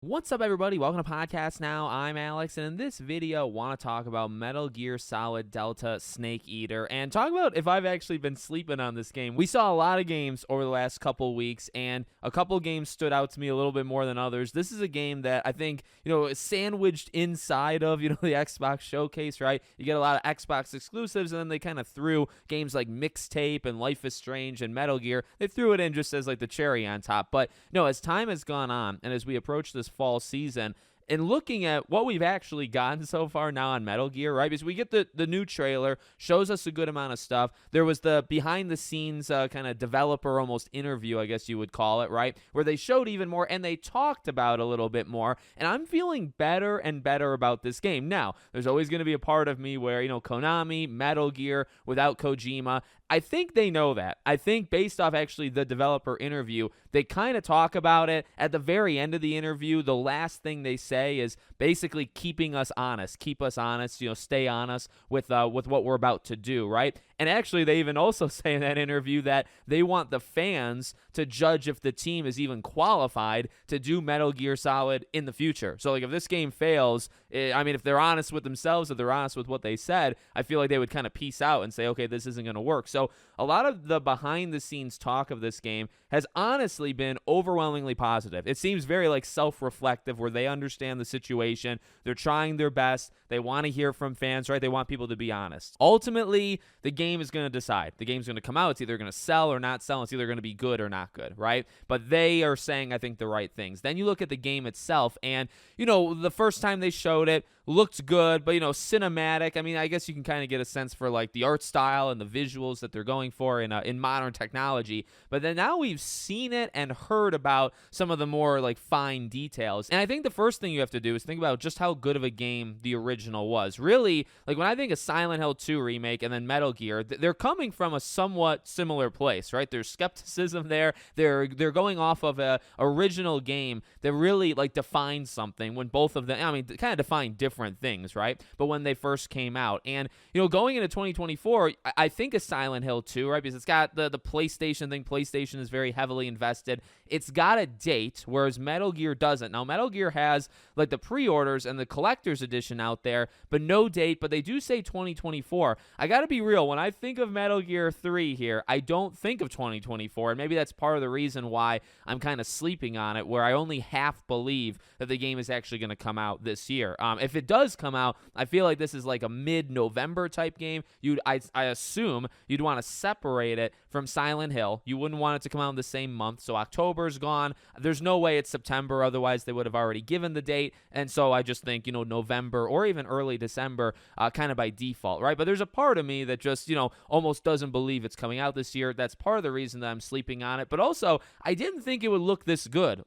What's up, everybody? Welcome to Podcast Now. I'm Alex, and in this video, I want to talk about Metal Gear Solid Delta Snake Eater and talk about if I've actually been sleeping on this game. We saw a lot of games over the last couple weeks, and a couple games stood out to me a little bit more than others. This is a game that I think, is sandwiched inside of, the Xbox Showcase, right? You get a lot of Xbox exclusives, and then they kind of threw games like Mixtape and Life is Strange and Metal Gear. They threw it in just as like the cherry on top. But no, as time has gone on, and as we approach this fall season, and looking at what we've actually gotten so far now on Metal Gear, right? Because we get the new trailer, shows us a good amount of stuff. There was the behind-the-scenes kind of developer almost interview, I guess you would call it, right? Where they showed even more, and they talked about a little bit more. And I'm feeling better and better about this game. Now, there's always going to be a part of me where, Konami, Metal Gear, without Kojima, I think they know that. I think based off actually the developer interview, they kind of talk about it. At the very end of the interview, the last thing they say is basically keeping us honest. Keep us honest, stay on us with what we're about to do, right? And actually, they even also say in that interview that they want the fans to judge if the team is even qualified to do Metal Gear Solid in the future. So, like, if this game fails, if they're honest with themselves, if they're honest with what they said, I feel like they would kind of peace out and say, okay, this isn't going to work. So, a lot of the behind-the-scenes talk of this game has honestly been overwhelmingly positive. It seems very, self-reflective, where they understand the situation. They're trying their best. They want to hear from fans, right? They want people to be honest. Ultimately, the game is going to decide. The game's going to come out. It's either going to sell or not sell. It's either going to be good or not good, right? But they are saying, I think, the right things. Then you look at the game itself, and, the first time they showed it, looked good, but, cinematic. I guess you can kind of get a sense for, the art style and the visuals that they're going for in modern technology. But then now we've seen it and heard about some of the more, fine details. And I think the first thing you have to do is think about just how good of a game the original was. Really, when I think of Silent Hill 2 remake and then Metal Gear, they're coming from a somewhat similar place, right? There's skepticism there. They're going off of a original game that really, defined something when both of them, kind of defined different things, right? But when they first came out. And, going into 2024, I think of Silent Hill 2, right? Because it's got the PlayStation thing. PlayStation is very heavily invested. It's got a date, whereas Metal Gear doesn't. Now, Metal Gear has, the pre-orders and the collector's edition out there, but no date. But they do say 2024. I got to be real. When I think of Metal Gear 3 here, I don't think of 2024. And maybe that's part of the reason why I'm kind of sleeping on it, where I only half believe that the game is actually going to come out this year. If it does come out, I feel like this is like a mid-November type game. I assume you'd want to separate it from Silent Hill. You wouldn't want it to come out in the same month. So October's gone. There's no way it's September. Otherwise, they would have already given the date. And so I just think, November or even early December, kind of by default, right? But there's a part of me that just, almost doesn't believe it's coming out this year. That's part of the reason that I'm sleeping on it. But also, I didn't think it would look this good.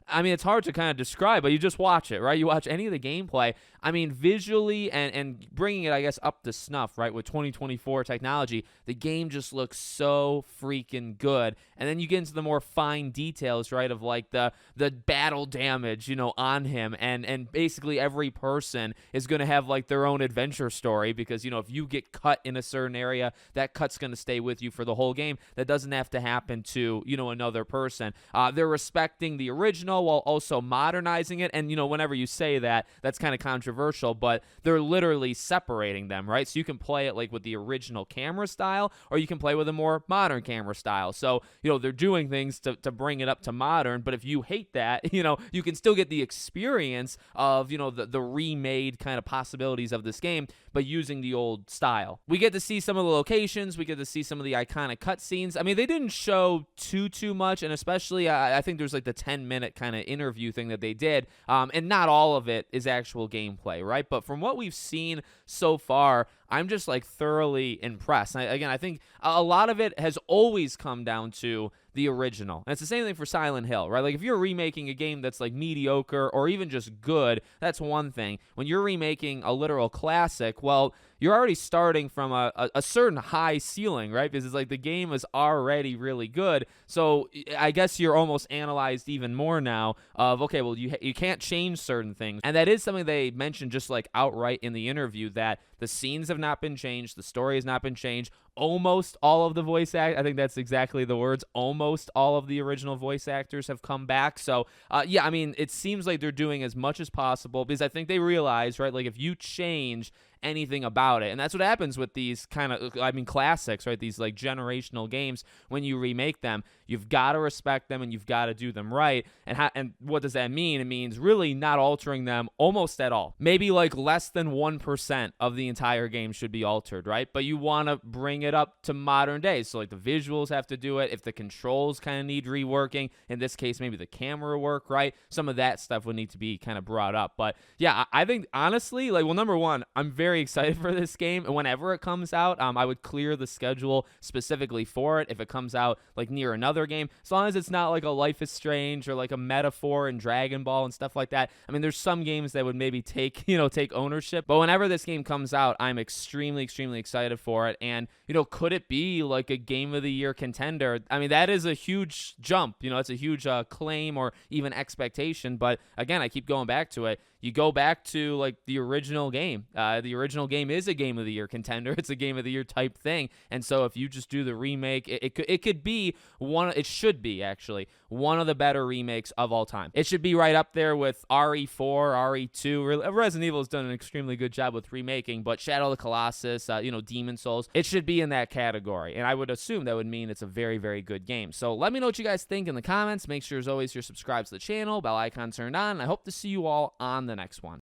It's hard to kind of describe, but you just watch it, right? You watch any of the gameplay. Visually and bringing it, I guess, up to snuff, right, with 2024 technology, the game just looks so freaking good. And then you get into the more fine details, right, of the battle damage, on him. And basically every person is going to have their own adventure story because, if you get cut in a certain area, that cut's going to stay with you for the whole game. That doesn't have to happen to, another person. They're respecting the original while also modernizing it. And, whenever you say that, that's kind of controversial, but they're literally separating them, right? So you can play it with the original camera style, or you can play with a more modern camera style. So, they're doing things to bring it up to modern, but if you hate that, you can still get the experience of, the remade kind of possibilities of this game, but using the old style. We get to see some of the locations. We get to see some of the iconic cutscenes. They didn't show too much, and especially I think there's the 10-minute kind of interview thing that they did, and not all of it is actual gameplay, right? But from what we've seen so far, I'm just thoroughly impressed. I think a lot of it has always come down to the original. And it's the same thing for Silent Hill, right? If you're remaking a game that's mediocre or even just good, that's one thing. When you're remaking a literal classic, well, you're already starting from a certain high ceiling, right? Because it's the game is already really good. So I guess you're almost analyzed even more now of, okay, well, you can't change certain things. And that is something they mentioned just outright in the interview, that The scenes have not been changed. The story has not been changed. Almost all of the voice act, I think that's exactly the words. Almost all of the original voice actors have come back. So, yeah, I mean, it seems like they're doing as much as possible because I think they realize, right, like if you change anything about it, and that's what happens with these kind of, I mean, classics, right, these like generational games. When you remake them, you've got to respect them and you've got to do them right. And what does that mean? It means really not altering them almost at all. Maybe like less than 1% of the entire game should be altered, right? But you want to bring it up to modern days. So like the visuals have to do it. If the controls kind of need reworking, in this case, maybe the camera work, right? Some of that stuff would need to be kind of brought up. But yeah, I think honestly, like, well, number one, I'm very excited for this game. And whenever it comes out, I would clear the schedule specifically for it if it comes out like near another game, as long as it's not like a Life is Strange or like a Metaphor and Dragon Ball and stuff like that. I mean, there's some games that would maybe take ownership, but whenever this game comes out, I'm extremely excited for it. And could it be like a Game of the Year contender? I mean, that is a huge jump. It's a huge claim or even expectation. But again, I keep going back to it. You go back to like the original game. The original game is a Game of the Year contender. It's a Game of the Year type thing. And so if you just do the remake, it could be one. It should be actually one of the better remakes of all time. It should be right up there with RE4, RE2. Resident Evil has done an extremely good job with remaking, but Shadow of the Colossus, Demon Souls, it should be in that category. And I would assume that would mean it's a very good game. So let me know what you guys think in the comments. Make sure as always you're subscribed to the channel, bell icon turned on. I hope to see you all on the next one.